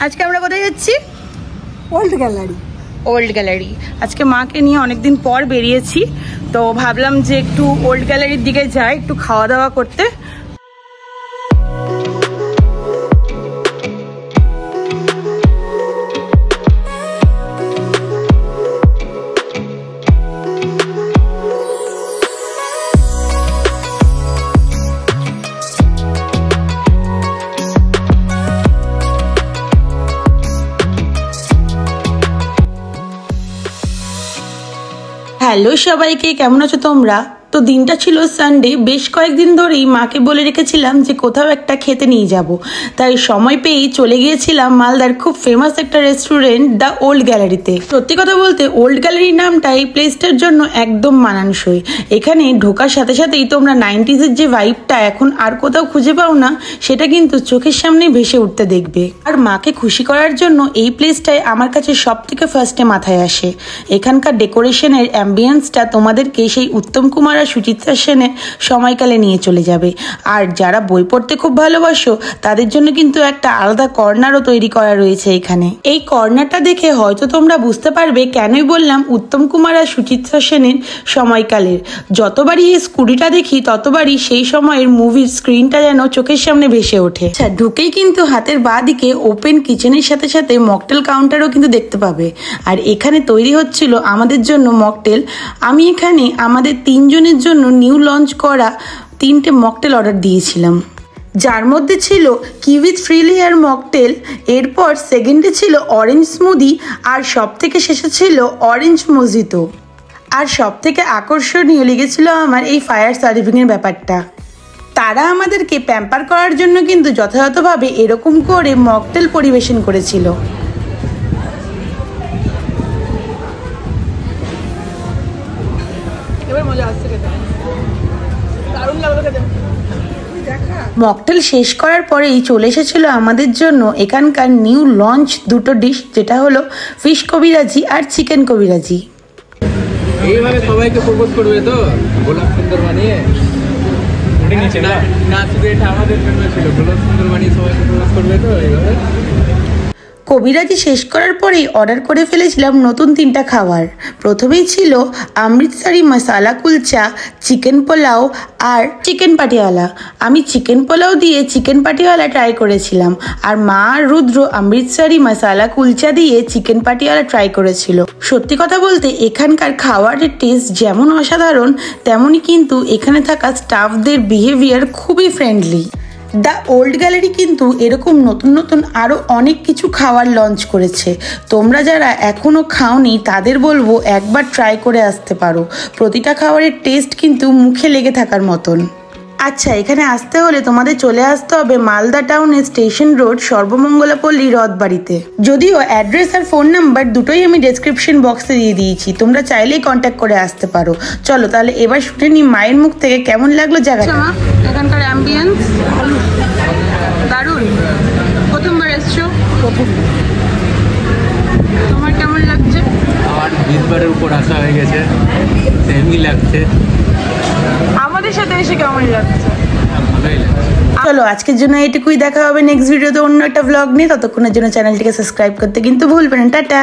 আজকে আমরা কোথায় যাচ্ছি? Old gallery. ওল্ড গ্যালারি আজকে মাকে নিয়ে অনেকদিন পর বেরিয়েছি, তো ভাবলাম যে একটু ওল্ড গ্যালারির দিকে যাই, একটু খাওয়া দাওয়া করতে। হ্যালো সবাইকে, কেমন আছো তোমরা? তো দিনটা ছিল সানডে, বেশ কয়েকদিন ধরেই মাকে বলে রেখেছিলাম যে কোথাও একটা খেতে নিয়ে যাব, তাই সময় পেয়েই চলে গিয়েছিলাম মালদার খুব ফেমাস একটা রেস্টুরেন্ট দ্য ওল্ড গ্যালারিতে। সত্যি কথা বলতে ওল্ড গ্যালারির নামটা এই প্লেসটার জন্য একদম মানানসই। এখানে ঢোকার সাথে সাথেই তোমরা 90s-এর যে ভাইবটা এখন আর কোথাও খুঁজে পাও না, সেটা কিন্তু চোখের সামনে ভেসে উঠতে দেখবে। আর মাকে খুশি করার জন্য এই প্লেসটাই আমার কাছে সব থেকে ফার্স্টে মাথায় আসে। এখানকার ডেকোরেশনের অ্যাম্বিয়েন্সটা তোমাদেরকে সেই উত্তম কুমার আর সুচিত্রা সেনের সময়কালে নিয়ে চলে যাবে। আর যারা বই পড়তে খুব ভালোবাসো তাদের জন্য কিন্তু একটা আলাদা কর্নারও তৈরি করা রয়েছে এখানে। এই কর্নারটা দেখে হয়তো তোমরা বুঝতে পারবে কেনই বললাম উত্তম কুমার আর সুচিত্রা সেনের সময়কালের। যতবারই এই স্কুটিটা দেখি ততবারই সেই সময়ের মুভির স্ক্রিনটা যেন চোখের সামনে ভেসে ওঠে। আচ্ছা, ঢুকেই কিন্তু হাতের বাঁ দিকে ওপেন কিচেনের সাথে সাথে মকটেল কাউন্টারও কিন্তু দেখতে পাবে। আর এখানে তৈরি হচ্ছিল আমাদের জন্য মকটেল। আমি এখানে আমাদের তিনজনের জন্য নিউ লঞ্চ করা 3টে মকটেল অর্ডার দিয়েছিলাম, যার মধ্যে ছিল কিউই থ্রি লেয়ার মকটেল, এরপর সেকেন্ডে ছিল অরেঞ্জ স্মুদি, আর সব থেকে শেষে ছিল অরেঞ্জ মজিতো। আর সব থেকে আকর্ষণীয় লেগেছিল আমার এই ফায়ার সার্ভিংয়ের ব্যাপারটা। তারা আমাদেরকে প্যাম্পার করার জন্য কিন্তু যথাযথভাবে এরকম করে মকটেল পরিবেশন করেছিল। মকটেল শেষ করার পরেই চলে এসেছিল আমাদের জন্য এখানকার নিউ লঞ্চ 2টো ডিশ, যেটা হলো ফিশ কবিরাজি আর চিকেন কবিরাজি। এইভাবে সবাইকে প্রপোজ করবে তো গোলাপ সুন্দর বানিয়ে? না, শুধু এটা আমাদের জন্য ছিল, গোলাপ সুন্দর বানিয়ে সবাইকে প্রপোজ করবে তো এইভাবে। কবিরাজি শেষ করার পরেই অর্ডার করে ফেলেছিলাম নতুন 3টা খাবার। প্রথমেই ছিল অমৃতসরি মশালা কুলচা, চিকেন পোলাও আর চিকেন পাটিয়ালা। আমি চিকেন পোলাও দিয়ে চিকেন পাটিয়ালা ট্রাই করেছিলাম, আর মা আর রুদ্র অমৃতসরি মশালা কুলচা দিয়ে চিকেন পাটিয়ালা ট্রাই করেছিল। সত্যি কথা বলতে এখানকার খাবারের টেস্ট যেমন অসাধারণ, তেমনই কিন্তু এখানে থাকা স্টাফদের বিহেভিয়ার খুবই ফ্রেন্ডলি। দ্য ওল্ড গ্যালারি কিন্তু এরকম নতুন নতুন আরও অনেক কিছু খাবার লঞ্চ করেছে। তোমরা যারা এখনও খাওনি তাদের বলবো একবার ট্রাই করে আসতে পারো। প্রতিটা খাবারের টেস্ট কিন্তু মুখে লেগে থাকার মতন। আচ্ছা, এখানে আসতে হলে তোমাদের চলে আসতে হবে মালদা টাউনের স্টেশন রোড সর্বমঙ্গলাপল্লী রথবাড়িতে। যদিও অ্যাড্রেস আর ফোন নাম্বার দুটোই আমি ডেসক্রিপশন বক্সে দিয়ে দিয়েছি, তোমরা চাইলেই কন্ট্যাক্ট করে আসতে পারো। চলো তাহলে এবার শুনে নিই মায়ের মুখ থেকে কেমন লাগলো জায়গাটা। এখানকার অ্যাম্বিয়েন্স দারুণ। প্রথমবার এসছো? প্রথম। তোমার কেমন লাগছে? আমার 20 বারের উপর আসা হয়ে গেছে, সেমই লাগছে। আমাদের সাথে এসে কেমন লাগছে? ভালোই লাগছে। চলো আজকের জন্য এটুকুই, দেখা হবে নেক্সট ভিডিওতে অন্য একটা ব্লগ নিয়ে। ততক্ষণের জন্য চ্যানেলটিকে সাবস্ক্রাইব করতে কিন্তু ভুলবেন না। টাটা।